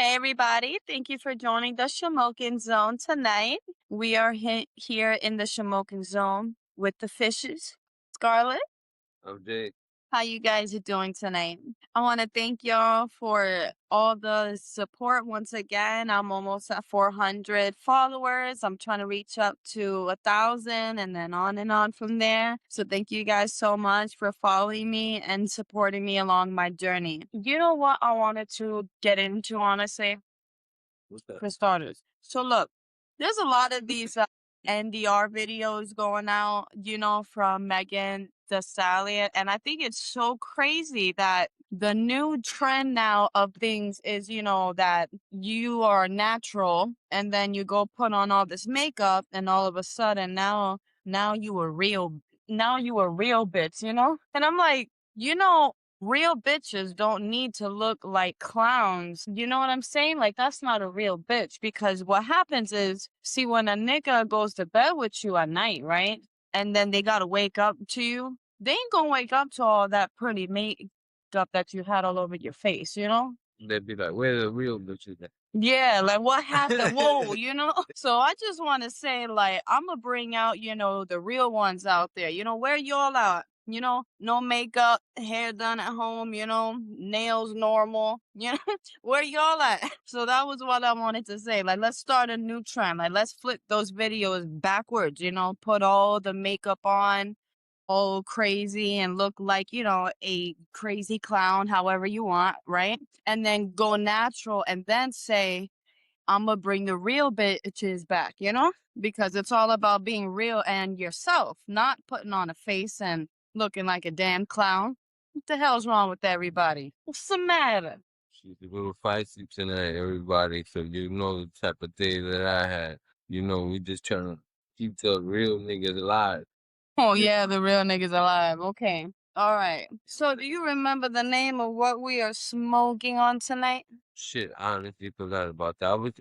Hey, everybody. Thank you for joining the Shamokin Zone tonight. We are here in the Shamokin Zone with the fishes. Scarlett, I'm Jay. how you guys are doing tonight? I want to thank y'all for all the support once again. I'm almost at 400 followers. I'm trying to reach up to 1,000 and then on from there. So thank you guys so much for following me and supporting me along my journey. You know what I wanted to get into, honestly? What's that? For starters. So look, there's a lot of these NDR videos going out, from Megan Thee Stallion, and I think it's so crazy that the new trend now of things is, that you are natural and then you go put on all this makeup and all of a sudden now you a real bitch, And I'm like, real bitches don't need to look like clowns. You know what I'm saying? Like, that's not a real bitch because what happens is, see, when a nigga goes to bed with you at night, right? And then they gotta wake up to you, they ain't gonna wake up to all that pretty makeup that you had all over your face, you know? They'd be like, where the real bitches at? Yeah, like what happened? Whoa, So I just want to say, like, I'm gonna bring out, the real ones out there. Where y'all at? No makeup, hair done at home, nails normal, where y'all at? So that was what I wanted to say. Like, let's start a new trend. Like, let's flip those videos backwards, put all the makeup on, all crazy and look like, a crazy clown, however you want, right? And then go natural and then say, I'm gonna bring the real bitches back, because it's all about being real and yourself, not putting on a face and looking like a damn clown. What the hell's wrong with everybody? What's the matter? She's a little feisty tonight, everybody. So you know the type of day that I had. We just trying to keep the real niggas alive. Oh, yeah, the real niggas alive. Okay. All right. So, do you remember the name of what we are smoking on tonight? Shit, I honestly forgot about that.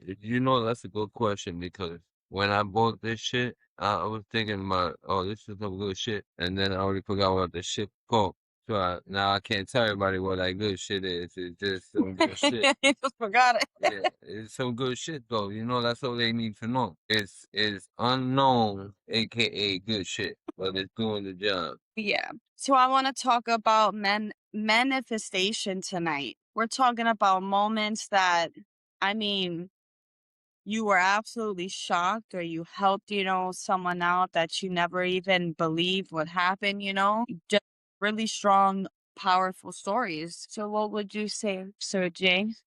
That's a good question because when I bought this shit, I was thinking about, oh, this is some good shit. And then I already forgot what the shit called. So now I can't tell everybody what that good shit is. It's just some good shit. You just forgot it. Yeah, it's some good shit though. That's all they need to know. It's unknown, aka good shit, but it's doing the job. Yeah. So I want to talk about manifestation tonight. We're talking about moments that, I mean, you were absolutely shocked or you helped, someone out that you never even believed would happen, Just really strong, powerful stories. So what would you say, Sir James?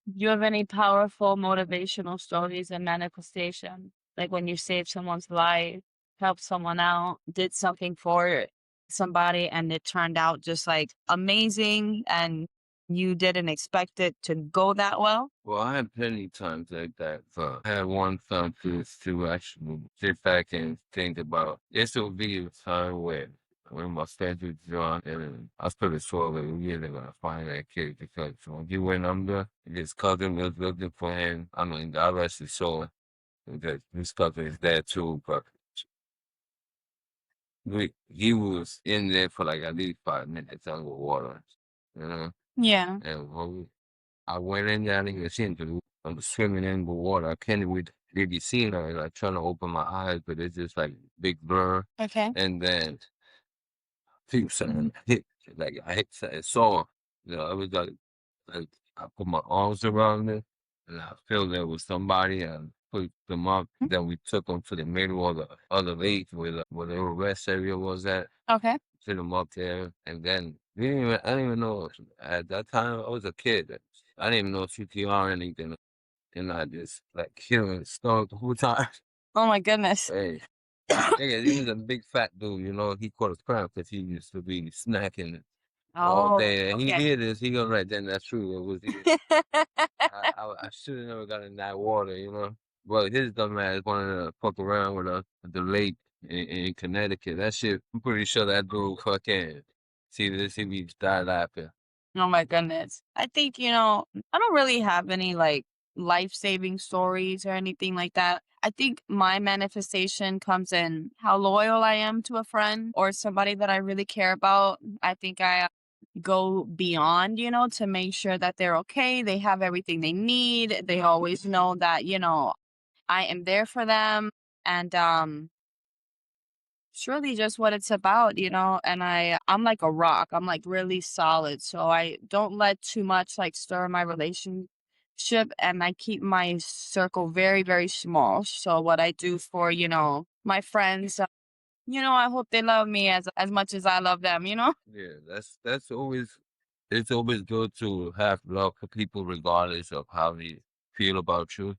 Do you have any powerful motivational stories in manifestation? Like when you saved someone's life, helped someone out, did something for somebody, and it turned out just like amazing and you didn't expect it to go that well? Well, I had plenty times like that. So I had one time to actually sit back and think about. This will be a time when my statue drawn and I was pretty sure that we really gonna find that kid because when he went under, his cousin was looking for him. I mean, the rest is showing that his cousin is there too, but he was in there for like at least 5 minutes underwater, you know. Yeah. And I went in there, I didn't even see him. I'm swimming in the water. I can't really see her. Like trying to open my eyes, but it's just like big blur. Okay. And then people saying hit, like I saw, it was like I put my arms around it, and I feel there was somebody and put them up. Mm. Then we took them to the middle of the other lake where the rest area was at. Okay. Put them up there, and then I didn't even know at that time I was a kid. I didn't even know CPR or anything, and I just like killing stunk the whole time. Oh my goodness. Hey, nigga, he was a big fat dude. He caught a cramp because he used to be snacking all Oh, day. And he okay. hear this, he goes right then. That's true. It was he. I should have never got in that water. But his dumb ass wanted to fuck around with us at the lake in Connecticut. That shit, I'm pretty sure that dude fucking see this, he be died laughing. Oh my goodness. I think, I don't really have any like life-saving stories or anything like that. I think my manifestation comes in how loyal I am to a friend or somebody that I really care about. I think I go beyond, to make sure that they're okay. They have everything they need. They always know that, I am there for them. And it's really just what it's about, and I'm like a rock. I'm like really solid. So I don't let too much like stir my relationship, and I keep my circle very, very small. So what I do for, my friends, I hope they love me as much as I love them, Yeah, that's always it's always good to have love for people regardless of how they feel about you.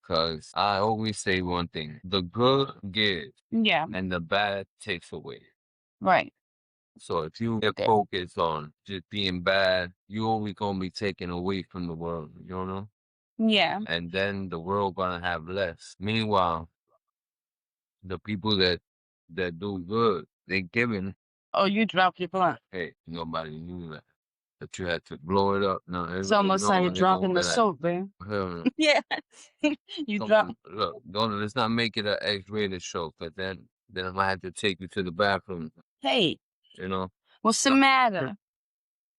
Cause I always say one thing: the good gives, Yeah, and the bad takes away. right. So if you get There. focused on just being bad, you only gonna be taken away from the world, Yeah. and then the world gonna have less. Meanwhile, the people that do good, they giving. Oh, you dropped your blunt. Hey, nobody knew that you had to blow it up. No, It's everybody almost like know you're they gonna dropping be the like, soap, man. hell no. Yeah. You drop. Look, don't let's not make it an X-rated show, cause then I might have to take you to the bathroom. Hey, You know. what's the matter?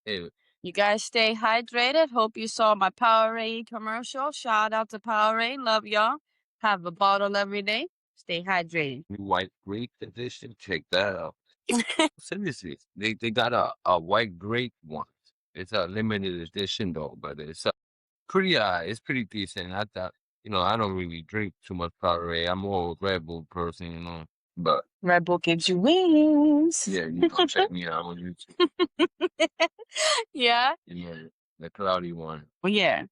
Hey, You guys stay hydrated. Hope you saw my Powerade commercial. Shout out to Powerade. Love y'all. Have a bottle every day. Stay hydrated. new white grape edition. Check that out. Seriously, they got a white grape one. It's a limited edition though, but it's pretty it's pretty decent. I thought, I don't really drink too much Powerade. I'm more a Red Bull person, But Red Bull gives you wings. yeah, you can check me out on YouTube. Yeah. The cloudy one. Well, yeah.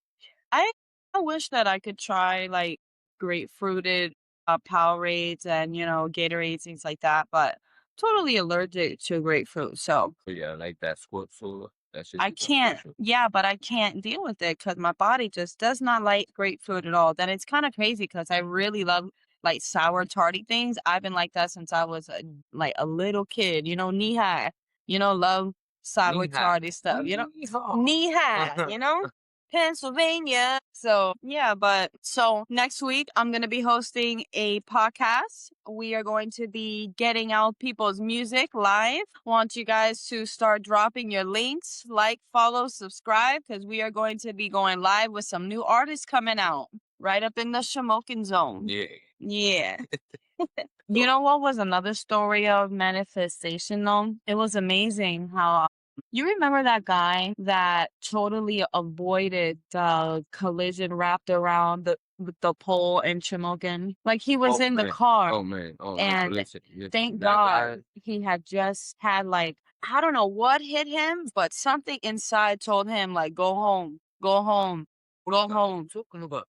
I I wish that I could try like grapefruited Powerades and Gatorades, things like that, but totally allergic to grapefruit. So But yeah, like that squirt soda. That shit I can't, yeah, but I can't deal with it because my body just does not like grapefruit at all. Then it's kind of crazy because I really love like sour tarty things. I've been like that since I was like a little kid, knee high, love sour Knee high. tarty stuff, knee high, Pennsylvania. So yeah, but so next week I'm gonna be hosting a podcast. We are going to be getting out people's music live. Want you guys to start dropping your links, like, follow, subscribe, because we are going to be going live with some new artists coming out right up in the Shamokin zone. Yeah. Yeah. You know what was another story of manifestation though? It was amazing how you remember that guy that totally avoided the collision wrapped around the pole in Shamokin? Like he was in the car. Oh man. Oh, and listen, thank that guy- God he had just had like, I don't know what hit him, but something inside told him like, go home, go home, go home. Talking about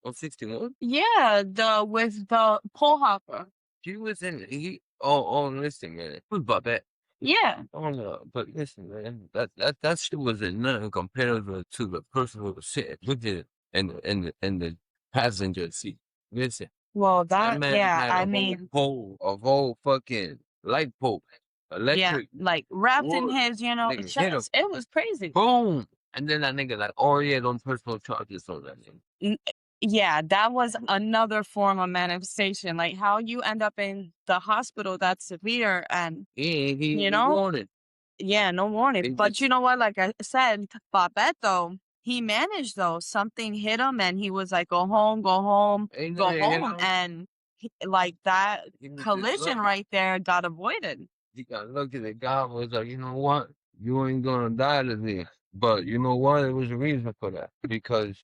on 61. Yeah, with the pole hopper. He was in oh listen, man. It was about that. Yeah. Oh no, but listen, man, that shit wasn't nothing compared to the person who was sitting with it in the passenger seat. Listen, Well, that man yeah, had I a mean, a whole fucking light pole, yeah, electric, like wrapped in wood. his, Nigga hit him. chest. It was crazy. Boom, and then that nigga like, oh yeah, don't personal charges on that nigga. Yeah, that was another form of manifestation. Like how you end up in the hospital that's severe and He wanted. yeah, no warning. They But just- you know what? Like I said, Babette though, he managed though. Something hit him and he was like, go home, go home, Ain't go nothing hit home. him. And like that He was just collision lucky. right there got avoided. He got lucky that God was like, you know what? You ain't gonna die today. But you know what? There was a reason for that. Because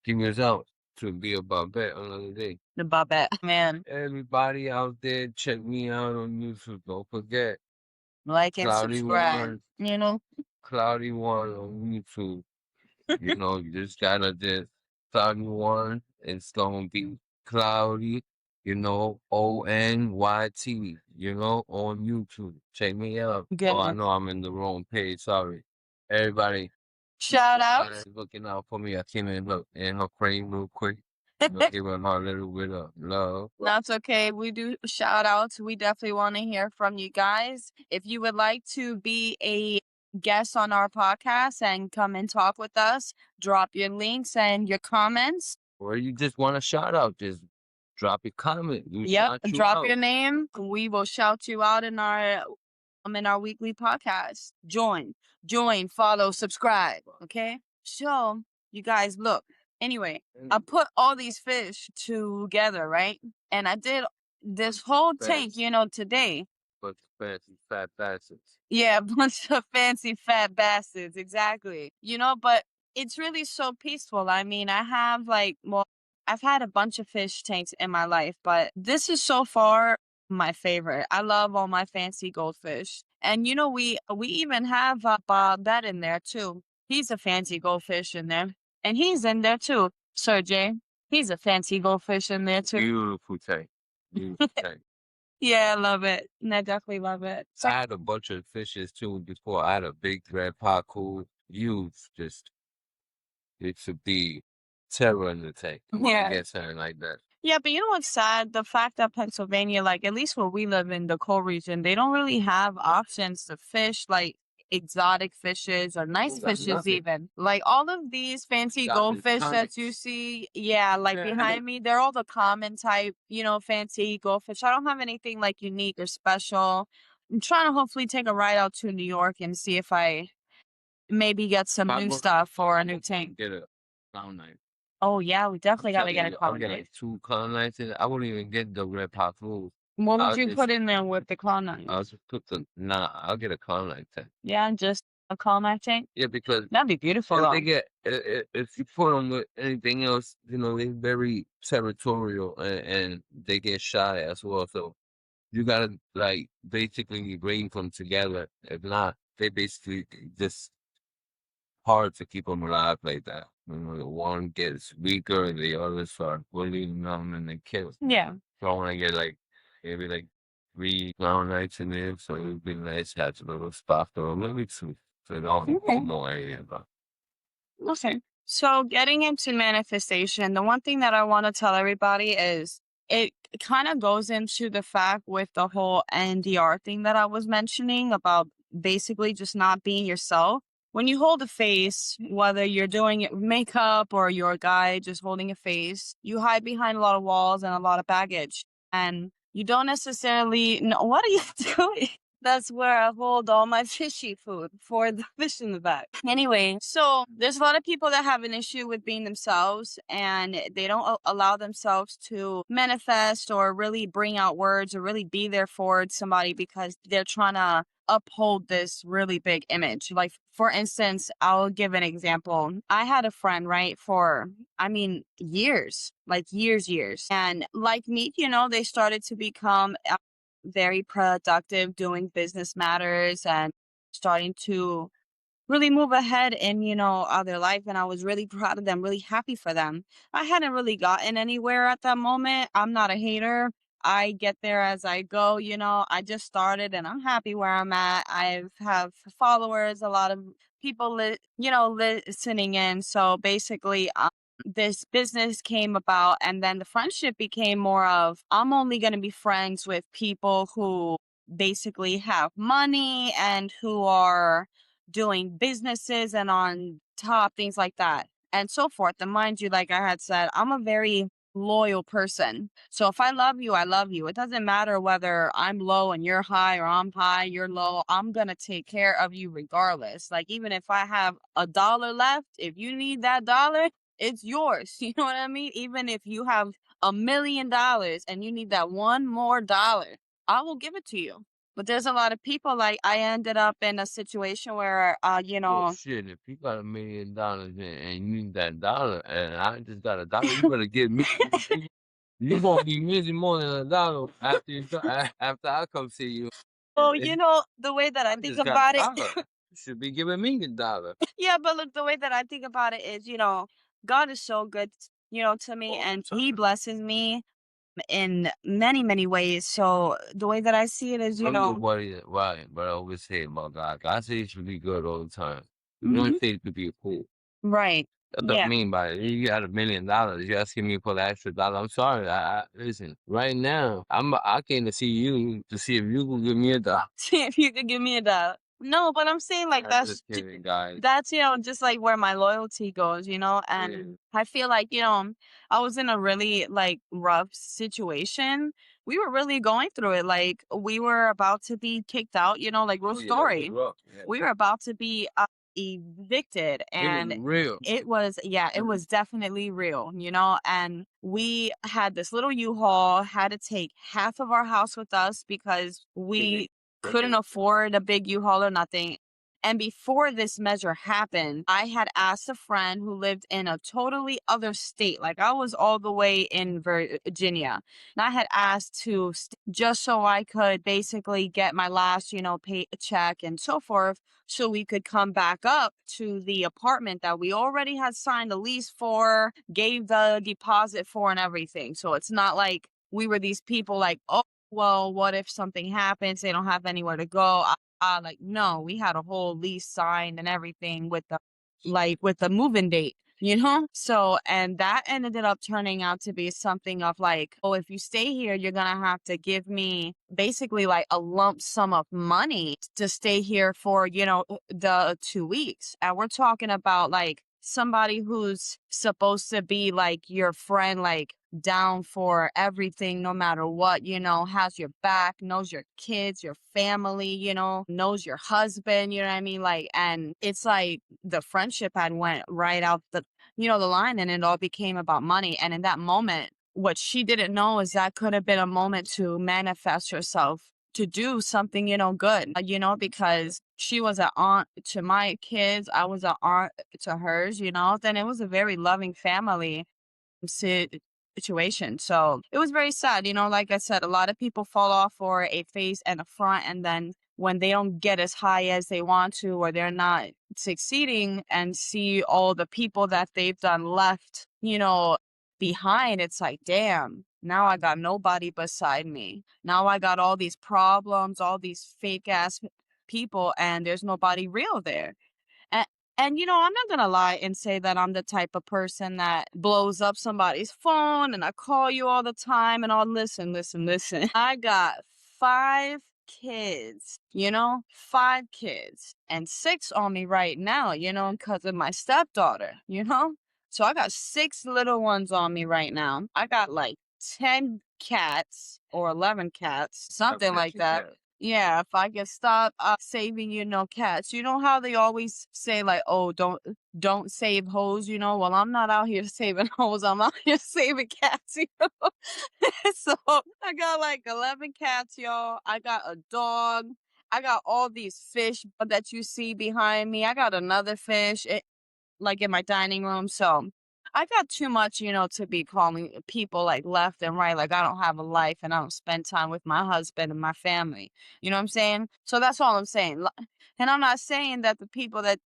he was out to be about that another day. The Babette, man. Everybody out there, check me out on YouTube. Don't forget. Like and Cloudy subscribe. One. Cloudy One on YouTube. You just gotta just Cloudy One. It's gonna be Cloudy, ONYT, on YouTube. Check me out. Good. Oh, I know I'm in the wrong page. Sorry. Everybody Shout out. looking out for me. I came in her frame real quick. Give her a little bit of love. That's okay. We do shout outs. We definitely want to hear from you guys. If you would like to be a guest on our podcast and come and talk with us, drop your links and your comments. Or you just want a shout out, just drop your comment. Yep. Drop your name. We will shout you out in our in our weekly podcast. Join, follow, subscribe. Okay. So you guys look. Anyway, I put all these fish together, right? And I did this whole tank, today. But fancy fat bastards. Yeah, a bunch of fancy fat bastards, exactly. But it's really so peaceful. I mean, I have I've had a bunch of fish tanks in my life, but this is so far my favorite. I love all my fancy goldfish. And we even have Bob that in there too. He's a fancy goldfish in there. And he's in there too, Sir Jay. He's a fancy goldfish in there too. Beautiful tank. Beautiful tank. Yeah, I love it. I definitely love it. I had a bunch of fishes too before. I had a big red pacu. Huge, just it should be terror in the tank. Yeah. Get something like that. Yeah, but you know what's sad? The fact that Pennsylvania, like at least where we live in the coal region, they don't really have options to fish like exotic fishes or nice got fishes nothing. even. Like all of these fancy Got goldfish that tonics. you see, yeah, like Yeah. behind me, they're all the common type, fancy goldfish. I don't have anything like unique or special. I'm trying to hopefully take a ride out to New York and see if I maybe get some My new book- stuff for a new tank. Get a clown knife. Oh yeah, we definitely gotta Telling get a you, I'll clown get knife. like 2 clown knives in it. I wouldn't even get the red pacu. What would I'll you just put in there with the clown knife? I'll just put I'll get a clown knife tank. Yeah, just a clown knife tank? Yeah, because That'd be beautiful if though. they get if you put them with anything else, they're very territorial and they get shy as well. So you gotta like basically bring them together. If not, they basically just hard to keep them alive like that. The one gets weaker, and the others start bullying them and they kill. Yeah. So I want to get maybe 3 clown nights in there, so it would be nice to have a little spot for them. Maybe 2, so they don't Okay. know anything about. Okay. So getting into manifestation, the one thing that I want to tell everybody is it kind of goes into the fact with the whole NDR thing that I was mentioning about basically just not being yourself. When you hold a face, whether you're doing it with makeup or you're a guy just holding a face, you hide behind a lot of walls and a lot of baggage. And you don't necessarily know what are you doing? That's where I hold all my fishy food for the fish in the bag. Anyway, so there's a lot of people that have an issue with being themselves and they don't allow themselves to manifest or really bring out words or really be there for somebody because they're trying to uphold this really big image. Like, for instance, I'll give an example. I had a friend, right, for, years, like years. And like me, they started to become very productive doing business matters and starting to really move ahead in their life, and I was really proud of them, really happy for them. I hadn't really gotten anywhere at that moment. I'm not a hater. I get there as I go. I just started and I'm happy where I'm at. I have followers, a lot of people listening in. So basically this business came about, and then the friendship became more of I'm only going to be friends with people who basically have money and who are doing businesses and on top, things like that, and so forth. And mind you, like I had said, I'm a very loyal person. So if I love you, I love you. It doesn't matter whether I'm low and you're high or I'm high, you're low. I'm going to take care of you regardless. Like, even if I have $1 left, if you need that dollar, it's yours. You know what I mean? Even if you have $1,000,000 and you need that one more dollar, I will give it to you. But there's a lot of people, like I ended up in a situation where, Oh shit! If you got $1,000,000 and you need that dollar, and I just got $1, you better give me. You gonna be missing more than $1 after I come see you. well, the way that I think just got about it, $1. You should be giving me $1. yeah, but look, the way that I think about it is, God is so good, to me, All and the He time. blesses me in many, many ways. So the way that I see it is, I don't know why, but I always say about God. God says you should be good all the time. You don't Mhm. say you should be a fool. Right. That's what I Yeah. mean by it. You got $1,000,000. You asking me for the extra dollar. I'm sorry. Listen. Right now, I came to see you to see if you can give me $1. See if you could give me $1. No, but I'm saying like I'm that's just kidding, guys. that's just like where my loyalty goes, and Yeah. I feel like I was in a really like rough situation we were really going through it. Like we were about to be kicked out, like real Oh yeah, that was story. rough. Yeah. We were about to be evicted, It was and real. yeah, it was definitely real, and we had this little U-Haul, had to take half of our house with us because we couldn't afford a big U-Haul or nothing. And before this measure happened, I had asked a friend who lived in a totally other state. Like I was all the way in Virginia. And I had asked to just so I could basically get my last, paycheck and so forth, so we could come back up to the apartment that we already had signed a lease for, gave the deposit for, and everything. So it's not like we were these people like, oh, well, what if something happens? They don't have anywhere to go. Like, no, we had a whole lease signed and everything with the moving date. So, and that ended up turning out to be something of like, oh, if you stay here, you're gonna have to give me basically like a lump sum of money to stay here for, the 2 weeks. And we're talking about like somebody who's supposed to be like your friend, like down for everything, no matter what, has your back, knows your kids, your family, knows your husband, you know what I mean? Like, and it's like the friendship had went right out the line, and it all became about money. And in that moment, what she didn't know is that could have been a moment to manifest herself to do something, good, because she was an aunt to my kids. I was an aunt to hers, then it was a very loving family situation. So it was very sad. Like I said, a lot of people fall off for a face and a front, and then when they don't get as high as they want to, or they're not succeeding, and see all the people that they've done left, behind, it's like, damn, now I got nobody beside me. Now I got all these problems, all these fake ass people, and there's nobody real there. And I'm not gonna lie and say that I'm the type of person that blows up somebody's phone and I call you all the time and I'll listen, listen, listen. I got 5 kids, 5 kids, and 6 on me right now, because of my stepdaughter, So I got 6 little ones on me right now. I got like 10 cats or 11 cats, something like that. Yeah, if I can stop saving, cats. You know how they always say like, "Oh, don't save hoes," Well, I'm not out here saving hoes. I'm out here saving cats, So I got like 11 cats, y'all. I got a dog. I got all these fish that you see behind me. I got another fish. Like in my dining room. So I got too much, to be calling people like left and right. Like I don't have a life and I don't spend time with my husband and my family. You know what I'm saying? So that's all I'm saying. And I'm not saying that the people that,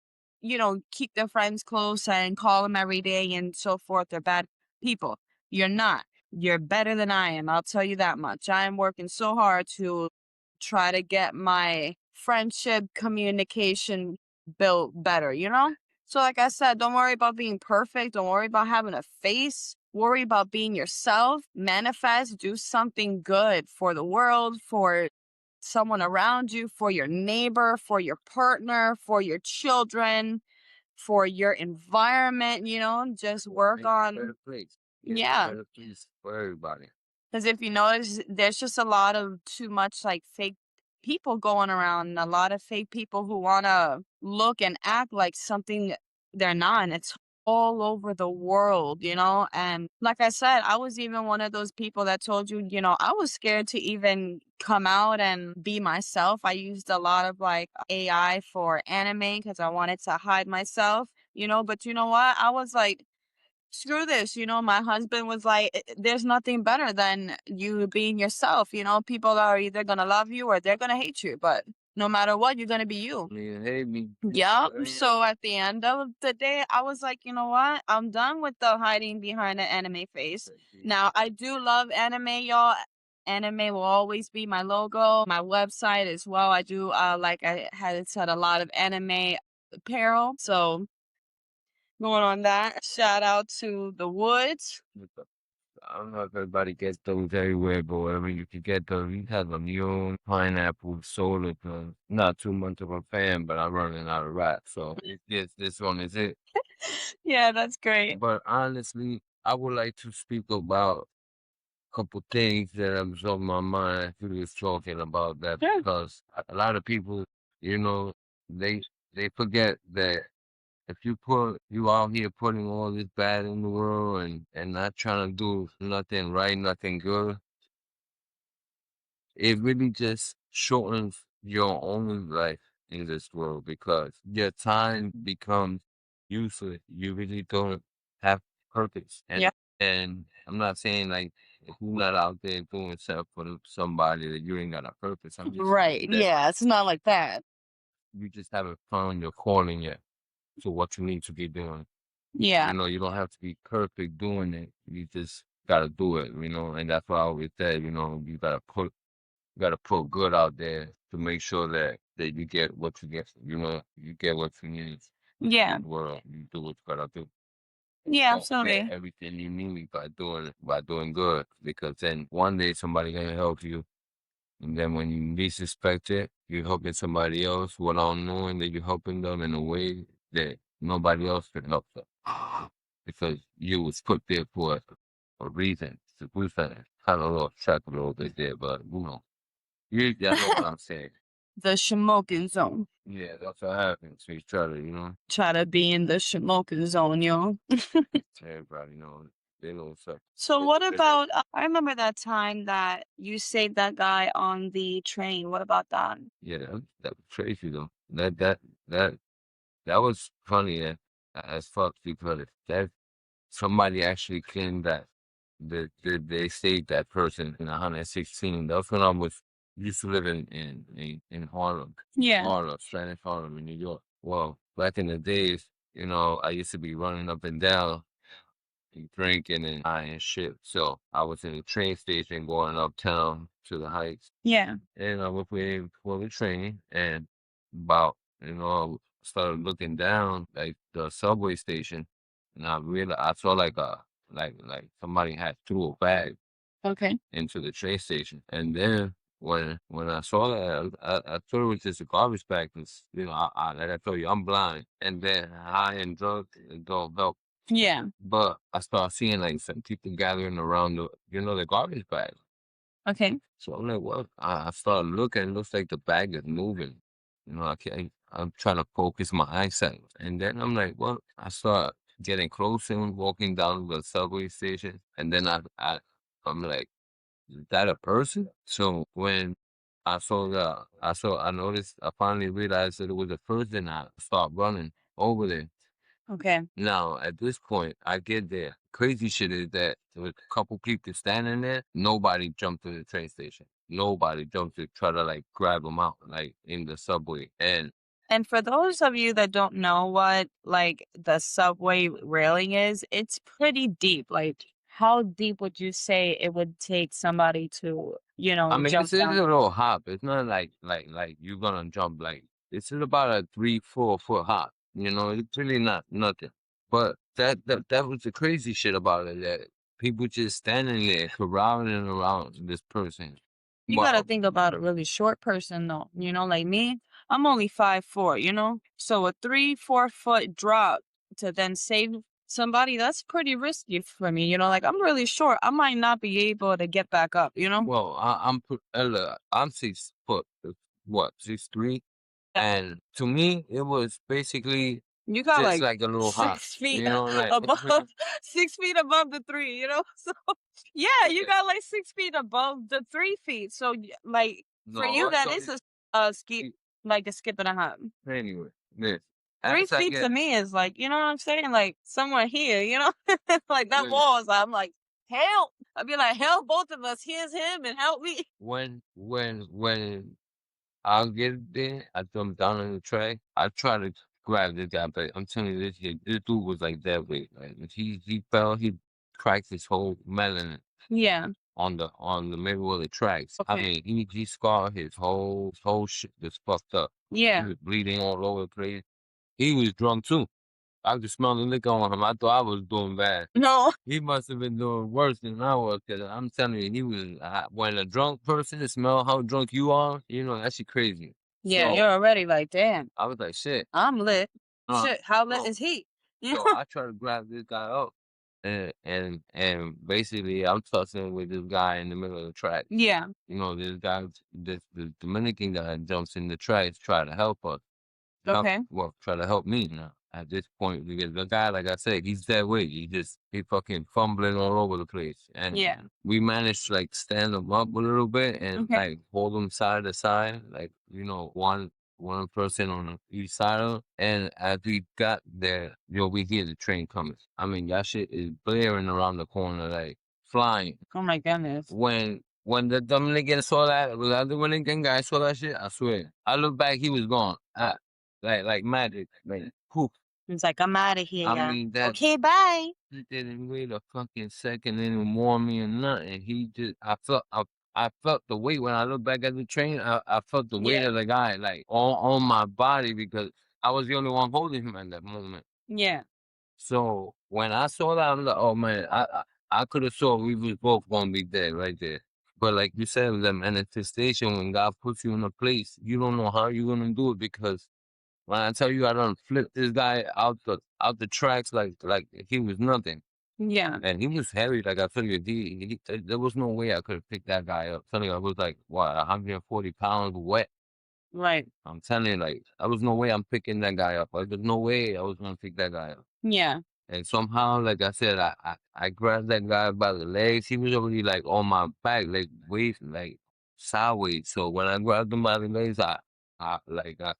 keep their friends close and call them every day and so forth are bad people. You're not. You're better than I am. I'll tell you that much. I am working so hard to try to get my friendship communication built better, So like I said, don't worry about being perfect. Don't worry about having a face. Worry about being yourself. Manifest. Do something good for the world, for someone around you, for your neighbor, for your partner, for your children, for your environment, just work Make it a on, better place. Get a yeah. better place for everybody. Because if you notice, there's just a lot of too much like fake people going around, and a lot of fake people who want to look and act like something they're not. And it's all over the world, And like I said, I was even one of those people that told you, I was scared to even come out and be myself. I used a lot of like AI for anime because I wanted to hide myself, But you know what? I was like, screw this, my husband was like, There's nothing better than you being yourself, people are either gonna love you or they're gonna hate you, but no matter what, you're gonna be you." Me hate me. Yep. Yeah. So at the end of the day, I was like, you know what? I'm done with the hiding behind an anime face. Now, I do love anime, y'all. Anime will always be my logo, my website as well. I do, like I had said, a lot of anime apparel. So going on that, shout out to the Woods. I don't know if everybody gets those everywhere, but wherever you can get those, you have a mule, pineapple, soda. Not too much of a fan, but I'm running out of rap, so this one is it. Yeah, that's great. But honestly, I would like to speak about couple things that was on my mind as we was talking about that Sure. because a lot of people, you know, they they forget that if you out here putting all this bad in the world and not trying to do nothing right, nothing good, it really just shortens your own life in this world because your time becomes useless. You really don't have purpose. Yeah. And I'm not saying like if you're not out there doing stuff for somebody that you ain't got a purpose. I'm just Right. saying that Yeah. It's not like that. you just haven't found your calling yet to what you need to be doing. Yeah. You don't have to be perfect doing it. You just gotta do it, and that's why I always say, you gotta put good out there to make sure that you get what you get. You get what you need Yeah. in the world. You do what you gotta do. Yeah. Don't get Absolutely. everything you need by doing good. Because then one day somebody gonna help you. And then when you least expect it, you're helping somebody else without knowing that you're helping them in a way that nobody else can help them. Because you was put there for a reason. So we kind of lost track a little bit there, but y'all know what I'm saying. The smoking zone. Yeah, that's what happens. So you try to, Try to be in the smoking zone, yo. everybody knows. They know what's up. So what about I remember that time that you saved that guy on the train. What about that? Yeah, that was crazy though. That that was funny as fuck because that somebody actually claimed that they saved that person in 116. That's when I was used to live in Harlem. Yeah. Harlem, Spanish Harlem in New York. Well, back in the days, I used to be running up and down and drinking and high and shit. So I was in the train station going uptown to the Heights. Yeah. And I was waiting for the train and about, started looking down like the subway station and I realized I saw like somebody had threw a bag Okay. into the train station. And then when I saw that, I thought it was just a garbage bag because, like I told you, I'm blind. And then high and drunk, it don't help. Yeah. But I started seeing like some people gathering around the garbage bag. Okay. So I'm like, well, I started looking. It looks like the bag is moving. I'm trying to focus my eyesight. And then I'm like, well, I start getting closer and walking down the subway station. And then I'm like, is that a person? So when I noticed, I finally realized that it was a person. I start running over there. Okay. Now, at this point, I get there. Crazy shit is that there was a couple people standing there. Nobody jumped to the train station. Nobody jumped to try to like grab them out, like in the subway. And for those of you that don't know what like the subway railing is, it's pretty deep. Like how deep would you say it would take somebody to, I mean, jump it's a down? little hop. It's not like you're gonna jump like it's about a 3-4 foot hop. It's really not nothing. But that was the crazy shit about it. That people just standing there corralling around this person. You But gotta think about a really short person though. Like me, I'm only 5'4", So a 3-4 foot drop to then save somebody, that's pretty risky for me. Like I'm really short. I might not be able to get back up. Well, I'm 6 foot. What 6'3", Yeah. and to me it was basically You got just like like a little hop. 6 feet Like above 6 feet above the three. So yeah, you got like 6 feet above the 3 feet. So like for you no. that So is a skip like a skip and a hop. anyway, this Three as I feet to get me is like, you know what I'm saying? Like somewhere here. Like that when wall is I'm like, help. I'd be like, help both of us. Here's him and help me. when I'll get there, I jump down on the track. I try to grab this guy, but I'm telling you, this dude was like that way. Like if he fell, he cracked his whole melon Yeah. on the middle of the tracks. I Okay. mean, he scarred his whole shit was fucked up. He Yeah. was bleeding all over the place. He was drunk too. I could smell the liquor on him. I thought I was doing bad. No. He must have been doing worse than I was, because I'm telling you, he was, when a drunk person smell how drunk you are, that shit crazy. Yeah, So you're already like, damn, I was like, shit. I'm lit. Uh, Shit, how lit so, is he? so I tried to grab this guy up, and basically I'm tussling with this guy in the middle of the track. Yeah. You know, this guy, the Dominican guy jumps in the tracks, try to help us. Okay. Well, try to help me now at this point because the guy, like I said, he's that way. He fucking fumbling all over the place. And Yeah. we managed to like stand him up a little bit and Okay. like hold him side to side, like, one person on each side of him. And as we got there, we hear the train coming. I mean, that shit is blaring around the corner, like flying. Oh my goodness. When the Dominican saw that, when the Dominican guy saw that shit, I swear, I looked back, he was gone. Like magic, like poof. It's like, I'm out of I here. mean, that Okay, bye. he didn't wait a fucking second, didn't warn me or nothing. He just, I felt the weight when I looked back at the train. I felt the weight Yeah. of the guy like on my body because I was the only one holding him at that moment. Yeah. So when I saw that, I'm like, oh man, I could have saw we was both gonna be dead right there. But like you said, the manifestation, when God puts you in a place, you don't know how you're gonna do it because when I tell you I done flipped this guy out the tracks like he was nothing. Yeah. And he was heavy, like I told you, there was no way I could have picked that guy up. Telling you, I was like, what, 140 pounds wet. Right. I'm telling you, like, there was no way I'm picking that guy up. Like, there's no way I was gonna pick that guy up. Yeah. And somehow, like I said, I grabbed that guy by the legs. He was already like on my back, like waist, like sideways. So when I grabbed him by the legs, I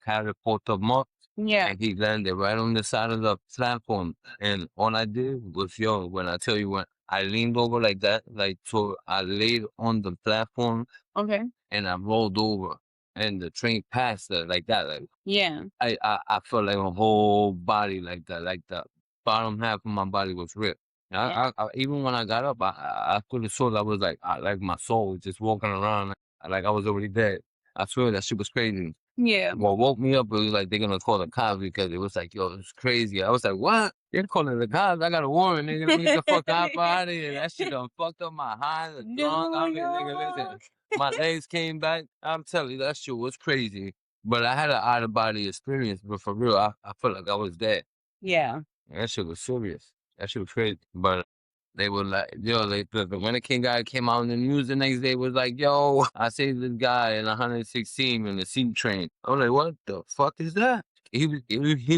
catapulted him up, Yeah. and he landed right on the side of the platform. And all I did was, when I tell you, when I leaned over like that, like so, I laid on the platform Okay. and I rolled over, and the train passed like that, like. Yeah. I felt like my whole body like that, like the bottom half of my body was ripped. And Yeah. I even when I got up, I could have saw that I was like my soul was just walking around like I was already dead. I swear that shit was crazy. Yeah. What woke me up, it was like they're gonna call the cops because it was like, yo, it's crazy. I was like, what? You're calling the cops? I got a warrant, nigga. Let me get the fuck out of here. That shit done fucked up my high, the drunk. I New mean, nigga, listen. York. My legs came back. I'm telling you, that shit was crazy. But I had an out of body experience. But for real, I felt like I was dead. Yeah. That shit was serious. That shit was crazy. But they were like, the Winter King guy came out in the news the next day, was like, yo, I saved this guy in 116 in the C train. I was like, what the fuck is that? He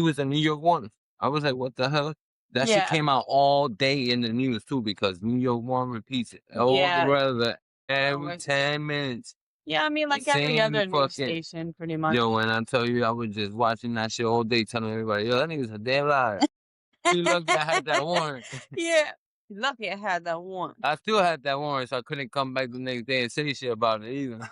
was a New York one. I was like, what the hell? That shit Yeah. came out all day in the news too because New York one repeats it all the Yeah. weather every Always. 10 minutes. Yeah, I mean, The like every same other news fucking station, pretty much. yo. When I tell you, I was just watching that shit all day, telling everybody, yo, that nigga's a damn liar. You lucky I had that warrant. Yeah. Lucky I had that one. I still had that warrant, so I couldn't come back the next day and say shit about it either.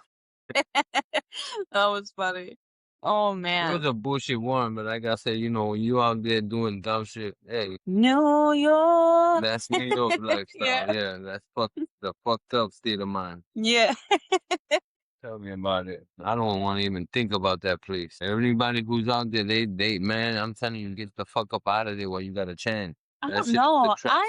That was funny. Oh It was man. a bullshit warrant, but like I said, when you out there doing dumb shit, hey, New York. that's New York lifestyle. Yeah. Yeah, that's the fucked up state of mind. Yeah. Tell me about it. I don't want to even think about that place. Everybody who's out there, they man, I'm telling you, get the fuck up out of there while you got a chance. I That don't shit is the know. trap.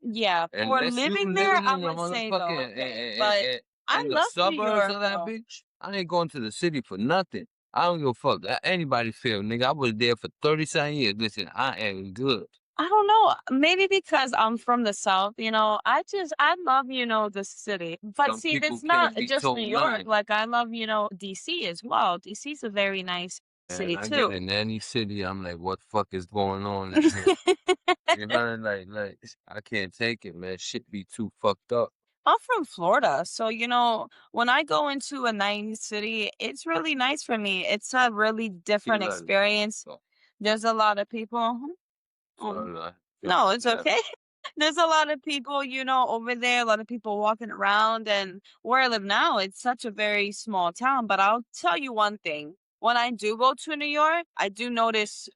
Yeah, for Unless you living there, living I in the would say the motherfucking okay. But I in the love New suburbs York of that though. bitch, I ain't going to the city for nothing. I don't give a fuck. Anybody feel, nigga. I was there for 37 years. Listen, I am good. I don't know. Maybe because I'm from the South, I love, the city. But Some see, people it's not can't be just New told York. nothing. Like I love, DC as well. DC's a very nice And city I get too. in any city, I'm like, what the fuck is going on in here? You know, like I can't take it, man. Shit be too fucked up. I'm from Florida, so when I go into a nice city, it's really nice for me. It's a really Feel different like, experience. so, There's a lot of people. Oh, sorry, I feel no, it's that. okay. There's a lot of people, over there, a lot of people walking around. And where I live now, it's such a very small town. But I'll tell you one thing. When I do go to New York, I do notice,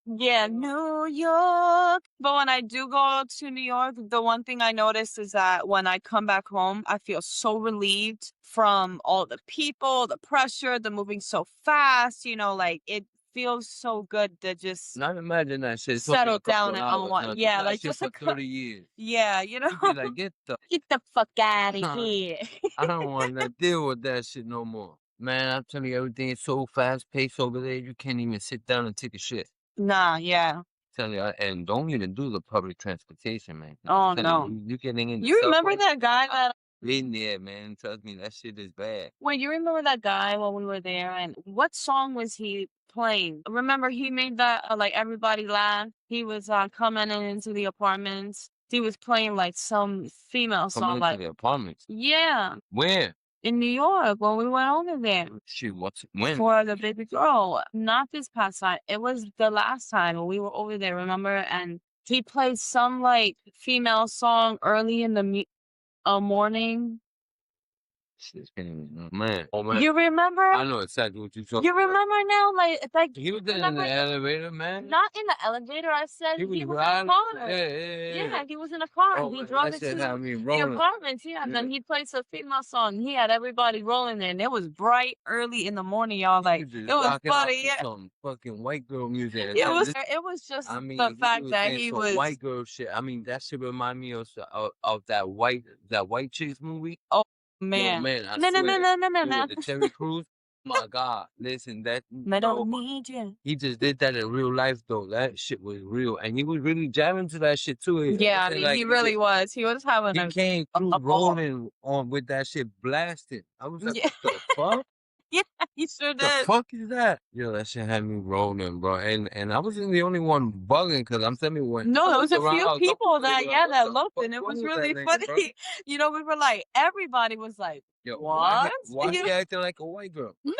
yeah, New York. But when I do go to New York, the one thing I notice is that when I come back home, I feel so relieved from all the people, the pressure, the moving so fast, like it feels so good to just Not imagine that shit. It's only settle a couple down of on hours. one. Now do Yeah, that like shit just a for 30 years. yeah, You be like, get the get the fuck out of I here. don't want to deal with that shit no more. Man, I'm telling you, everything is so fast paced over there. You can't even sit down and take a shit. Nah, yeah. Tell you, and don't even do the public transportation, man. Oh, Tell no. you getting in the You remember subway, that guy that in there, man. Trust me, that shit is bad. Wait, you remember that guy when we were there, and what song was he playing? Remember he made that like everybody laugh. He was coming into the apartments. He was playing like some female Coming song, into like the apartments. yeah, Where? in New York when we went over there Shit, when? for the baby girl. Not this past time. It was the last time when we were over there. Remember? And he played some like female song early in the morning. Shit, man. Oh man. You remember? I know exactly what you're talking You about. remember now? Like He was in remember? the elevator, man. Not in the elevator. I said He was he was in a riding. car. Yeah. Yeah, he was in a car. Oh, He man, drove that it shit to had me the rolling. apartments. Yeah, and Yeah. then he played some female song. He had everybody rolling there, and it was bright early in the morning, y'all. Like He it just was rocking out funny. to Yeah, some fucking white girl music. yeah, it was just I mean, the he fact was that saying he some was. white girl shit. I mean, that shit remind me of that white chicks movie. Oh Yo, man, man, I no, no, no, swear. no, no, no, Dude, no. the Terry Crews. My God, listen, that I no, don't need you. he just did that in real life though. That shit was real, and he was really jamming to that shit too. Yeah, I Saying, mean, like he really was. He was having he came through a ball. rolling on with that shit blasting. I was like, Yeah, what the fuck? yeah, he sure The did. fuck is that? Yo, that shit had me rolling, bro. And I wasn't the only one bugging because I'm telling you when No, I there was looked a around, few I was people looking that, like, yeah, what that the loved fuck it. It wrong was with really that nigga, bro? funny. You know, we were like, everybody was like, Yo, what? why You he acting like a white girl? No,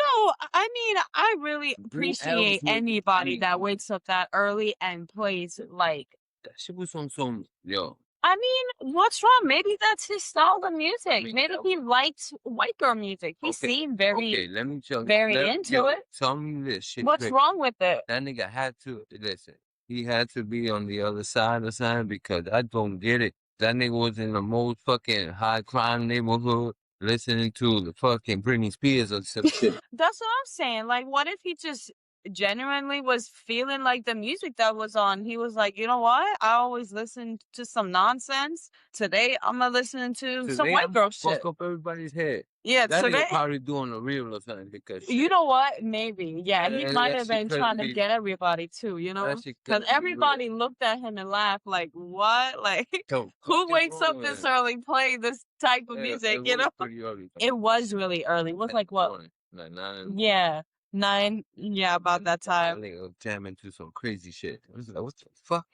I mean, I really Who else appreciate would? I anybody mean, that wakes up that early and plays like. that shit was on some yo. I mean, what's wrong? Maybe that's his style of I music. mean, Maybe he likes white girl music. He okay, seemed very, okay. Let me tell you. very into it. Tell me this shit What's straight. wrong with it? That nigga had to listen. He had to be on the other side of something because I don't get it. That nigga was in the most fucking high crime neighborhood listening to the fucking Britney Spears or some shit. That's what I'm saying. Like, what if he just genuinely was feeling like the music that was on? He was like, you know what? I always listen to some nonsense. Today, I'm gonna listen to some Today white I'm girl gonna shit. fuck up everybody's head. Yeah, That today. nigga probably doing a reel or something because You shit. know what? Maybe. Yeah, he Man, might that have shit been could trying to be get everybody too, you that know? shit Because could be real. everybody looked at him and laughed like, what? Like, So who fuck is wakes wrong up with this him? early playing this type of Yeah, music, it you was know? pretty early. It was really early. It was At like what? morning, like 9 in the morning. Yeah, 9. Yeah, about that That time. nigga was jamming to some crazy shit. I was like, what the fuck?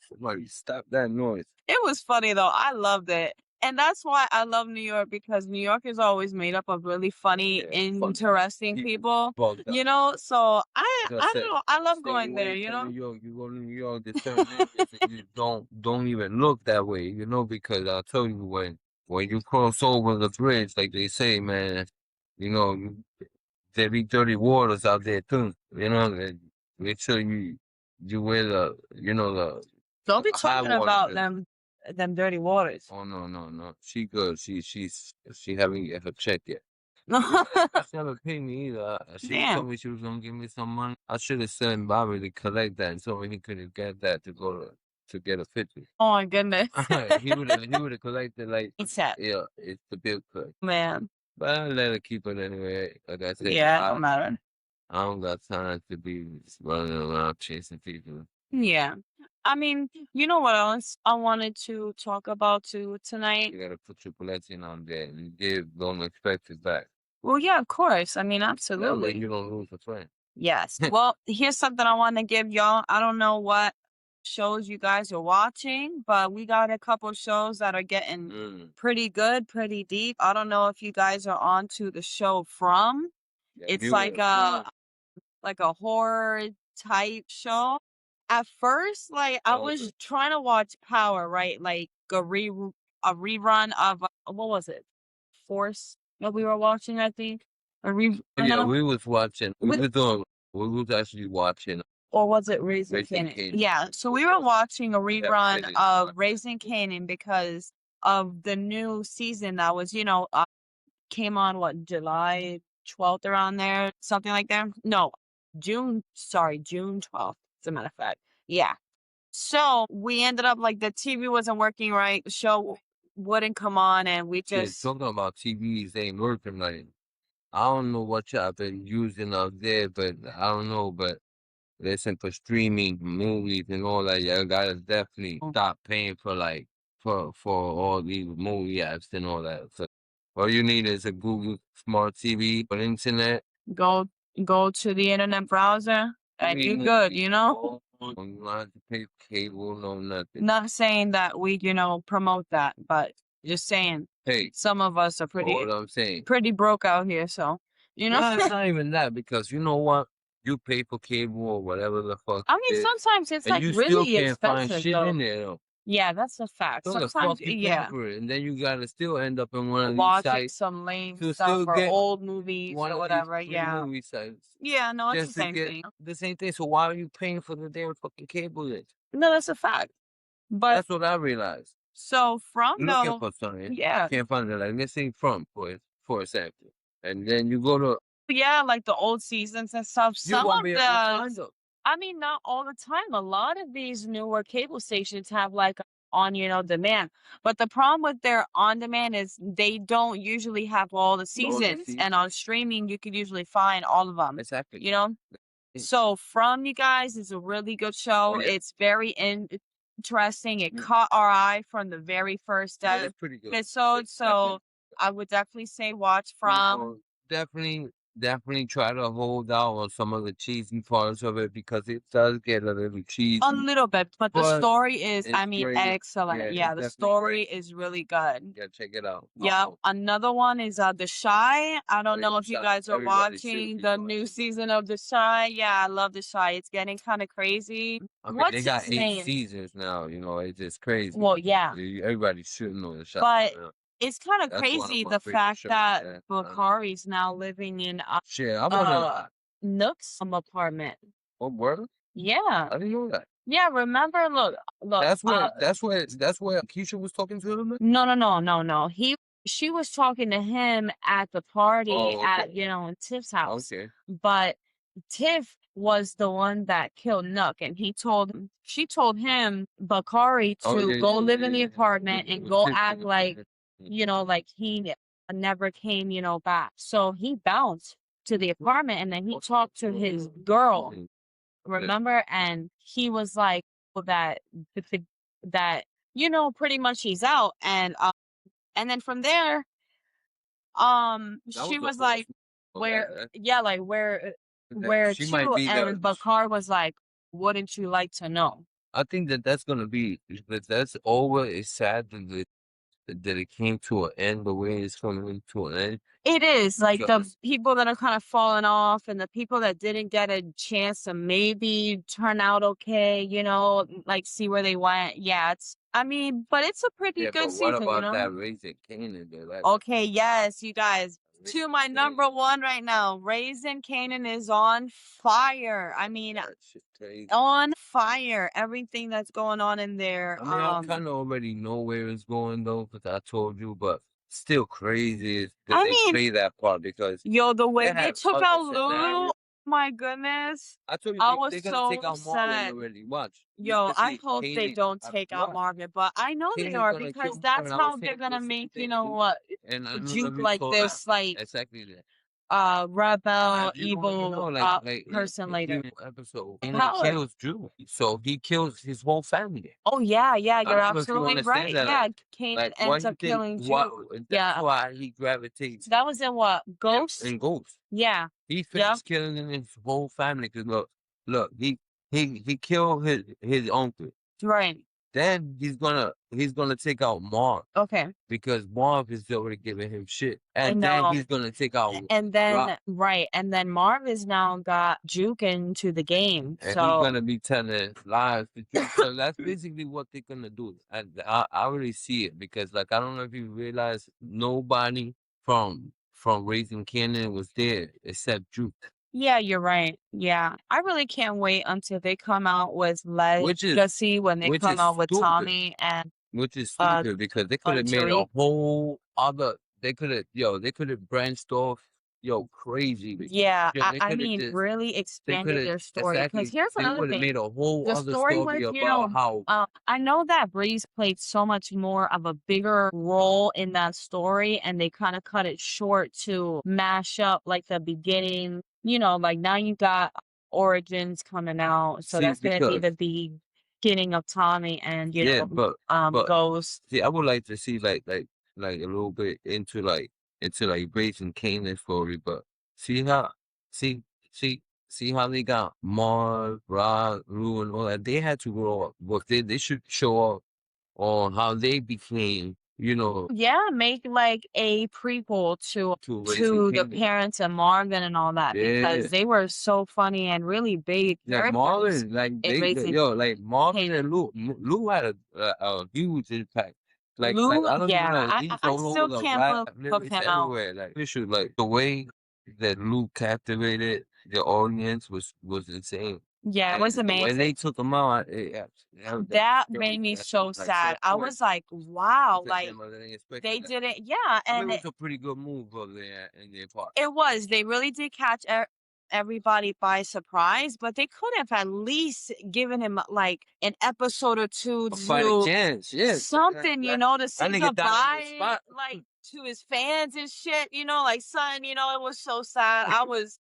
Somebody stop that noise. It was funny though. I loved it. And that's why I love New York, because New York is always made up of really funny, Yeah, fuck interesting people people. bugged You up. know, so Like I I said, don't know. I love stay going there, away you from know? New York. You go to New York, there's certain areas that you don't even look that way, you know, because I'll tell you when you cross over the bridge, like they say, man, you know, there be dirty waters out there too. You know, and make sure you wear Don't be high talking water about shoes. them dirty waters. Oh no. She good. She haven't get her check yet. She never paid me either. She told Damn. me she was gonna give me some money. I should have sent Bobby to collect that so he could get that to get a 50. Oh my goodness. He would have collected like It's sad, yeah, it's the bill cut. man. But I let her keep it anyway. Like I said, Yeah, it don't matter. I don't got time to be running around chasing people. Yeah. I mean, you know what else I wanted to talk about too tonight? You gotta put your blessing on there and don't expect it back. Well, yeah, of course. I mean, That way absolutely. you don't lose a friend. Yes. Well, here's something I want to give y'all. I don't know what shows you guys are watching, but we got a couple shows that are getting Mm. pretty good, pretty deep. I don't know if you guys are on to the show From. Yeah, It's you like were. a horror type show. At first, like I Okay. was trying to watch Power, right? Like a rerun of what was it? Force that we were watching, I think. A rerun Yeah, of, we was watching. with, We was actually watching or was it Raising Raising Kanan? Kanan. Yeah, so we were watching a Yeah, rerun finished of watching. Raising Kanan because of the new season that was, came on what, July 12th, around there, something like that. No, June 12th, as a matter of fact. Yeah. So we ended up like the TV wasn't working right, the show wouldn't come on, and we Yeah, just talking about TVs ain't working right. I don't know what y'all been using out there, but I don't know, but listen for streaming movies and all that, you gotta definitely stop paying for like for all these movie apps and all that. So all you need is a Google Smart TV or internet. Go go to the internet browser and you're good, you know? You don't have to pay for cable, no nothing. Not saying that we, promote that, but just saying Hey, some of us are what I'm saying. pretty broke out here, so No, it's not even that because you know what? You pay for cable or whatever the fuck I it mean, is, sometimes it's and like you still really can't find expensive shit though. in there though. Yeah, that's a fact. So the Sometimes, fuck you pay yeah, for it, and then you gotta still end up in one of these watching sites some lame to stuff still or get old movies one or of these whatever. free Yeah, movie sites yeah, no, it's the just to same get thing. the same thing. So why are you paying for the damn fucking cable then? No, that's a fact. But That's what I realized. so from Looking though, for something, yeah, can't find it. Like let's say from for example, and then you go to yeah, like the old seasons and stuff. you Some won't of be able to find the, them. I mean, not all the time. A lot of these newer cable stations have like on, demand. But the problem with their on demand is they don't usually have all the All the seasons. seasons. And on streaming, you could usually find all of them, Exactly. you know? So From, you guys, is a really good show. Oh, yeah. It's very interesting. It Mm. caught our eye from the very first Yeah, it's pretty good. episode. It's So definitely I would definitely say watch you From. know, definitely try to hold out on some of the cheesy parts of it because it does get a little A cheesy. little bit, but the But story is, I it's mean, great. excellent. Yeah, Yeah, it's the definitely story great. is really good. Yeah, check it out. Yeah, another one is The Shy. I don't know if you Shy. guys are Everybody should watching be the new watching. season of The Shy. Yeah, I love The Shy. It's getting kind of crazy. I mean, they What's got his 8 name? seasons now. It's just crazy. Well, yeah, Everybody's shooting on the shot. but it's kind of That's one of crazy my the favorite fact shows. that Yeah. Bakari's now living in Shit, I wanna. Nook's apartment. What word? Yeah, I didn't know that. yeah. Remember, look, That's where Keisha was talking to him. no. She was talking to him at the party Oh, at, okay. in Tiff's house. Okay. But Tiff was the one that killed Nook, and she told him, Bakari, Oh, to yeah, go yeah, live yeah, in the yeah. apartment and With go Tiff, act like, like he never came, back. So he bounced to the apartment and then he talked to his girl, remember? And he was like, well, that, pretty much he's out. And then from there, That she was was a like, okay. where, yeah, like where She might to? be the. And Bakar was like, wouldn't you like to know? I think that's gonna be that's over. It's sad that it came to an end the way it's coming to an end. It is like the Because people that are kind of falling off and the people that didn't get a chance to maybe turn out okay, like see where they went. Yeah, I mean, but it's a pretty yeah, good but what season, about that Raising Canaan? Okay, yes, you guys. To my number one right now, Raising Canaan is on fire. I mean, That shit crazy. on fire. Everything that's going on in there. I mean, I kind of already know where it's going though, because I told you, but still crazy is that I they mean, play that part because yo, the way they they have took other out Lulu, scenarios. my goodness. I told you I they're was gonna take so out Marvin sad. already. Watch. Yo, I Especially hope they Kanan. don't take out Watch. Marvin, but I know they Kanan's are gonna because kill that's Marvin. I how was they're saying gonna the same make, thing. And I don't know Juke if you like saw this, that. like Exactly that. rebel, You know, evil like person later. episode, How Kanan kills Drew, so he kills his whole family. Oh yeah, I you're don't know if you absolutely understand right. that. Yeah, Kanan Like, why ends you up think killing what? Juke. That's Yeah, why he gravitates that was in what? Ghost? and Ghost. Yeah, He yeah, finished killing his whole family. Cause look, he killed his uncle. right. Then he's gonna take out Marv Okay, because Marv is already giving him shit, I and then know. he's gonna take out And then Rock, right, and then Marv has now got Juke into the game. and he's So gonna be telling lies to Drew. So that's basically what they're gonna do. And I already see it because, like, I don't know if you realize nobody from Raising Canaan was there except Drew, yeah, you're right. Yeah, I really can't wait until they come out with which is Legacy when they which come is out with stupid. Tommy and Which is uh stupid because they could have made a Tariq. whole other. They could have branched off, crazy. Yeah, Yo, they I could have mean, just, really they expanded could have their story. Because exactly. here's They another would have thing. made a whole The other story story with, about how. I know that Breeze played so much more of a bigger role in that story, and they kind of cut it short to mash up like the beginning. Like now you got origins coming out. So See, that's gonna be because the beginning of Tommy and yeah, but Ghost. see, I would like to see like a little bit into Raising Kanan story, but see how see see see how they got Marv, Rod, Lou, and all that. They had to grow up, but they should show up on how they became, Yeah, make like a prequel to Raising to the Kanan. parents and Marvin and all that Yeah. because they were so funny and really big Like characters Marvin, like in Raising like Marvin Kanan. and Lou had a huge impact. Like Lou, I don't even yeah, know, I he's I all over still the can't rap put lyrics him out. everywhere. Like we should like the way that Lou captivated the audience was insane. Yeah, it And was the way amazing. they took him out, That made me so like so sad. I important. was like, wow, It's like I didn't expect they that. didn't, yeah, I mean, and it was a pretty good move over there in their part. it was. They really did catch everybody by surprise, but they could have at least given him like an episode or two A fighting to chance, yes. something, to That say nigga died on the goodbye, spot. like to his fans and shit, like son, it was so sad. I was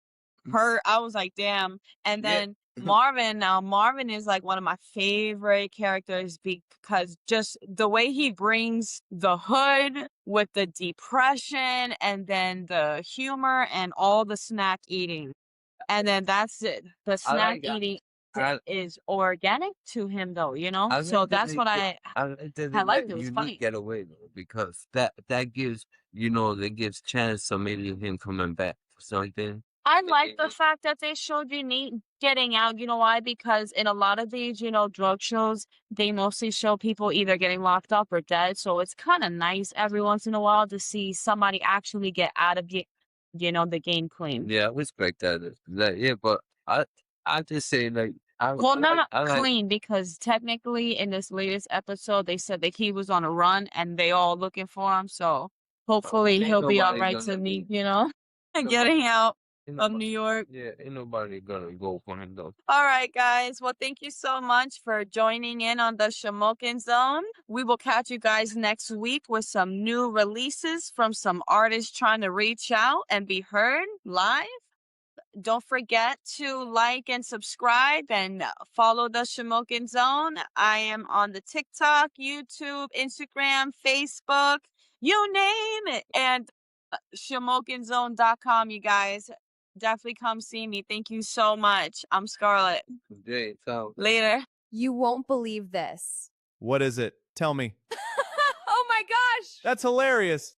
hurt. I was like, damn. And Yeah. then Marvin is like one of my favorite characters because just the way he brings the hood with the depression and then the humor and all the snack eating. And then that's it. The I snack like eating I is organic to him though, I So like that that's what I like that they I liked. let It was Unique funny. get away though, because that gives that gives chance of maybe him coming back for something. I like the fact that they showed Unique getting out. You know why? Because in a lot of these, drug shows, they mostly show people either getting locked up or dead. So it's kind of nice every once in a while to see somebody actually get out of the game clean. Yeah, I respect that. Yeah, but I just say like Well, not I like clean because technically in this latest episode, they said that he was on a run and they all looking for him. So hopefully ain't he'll be all nobody right gonna to meet, ain't getting out ain't of nobody New York. yeah, ain't nobody gonna go for him though. All right, guys. Well, thank you so much for joining in on the Shamokin Zone. We will catch you guys next week with some new releases from some artists trying to reach out and be heard live. Don't forget to like and subscribe and follow the Shamokin Zone. I am on the TikTok, YouTube, Instagram, Facebook, you name it. And ShamokinZone.com, you guys. Definitely come see me. Thank you so much. I'm Scarlett. Jay, so Later. You won't believe this. What is it? Tell me. Oh my gosh! That's hilarious.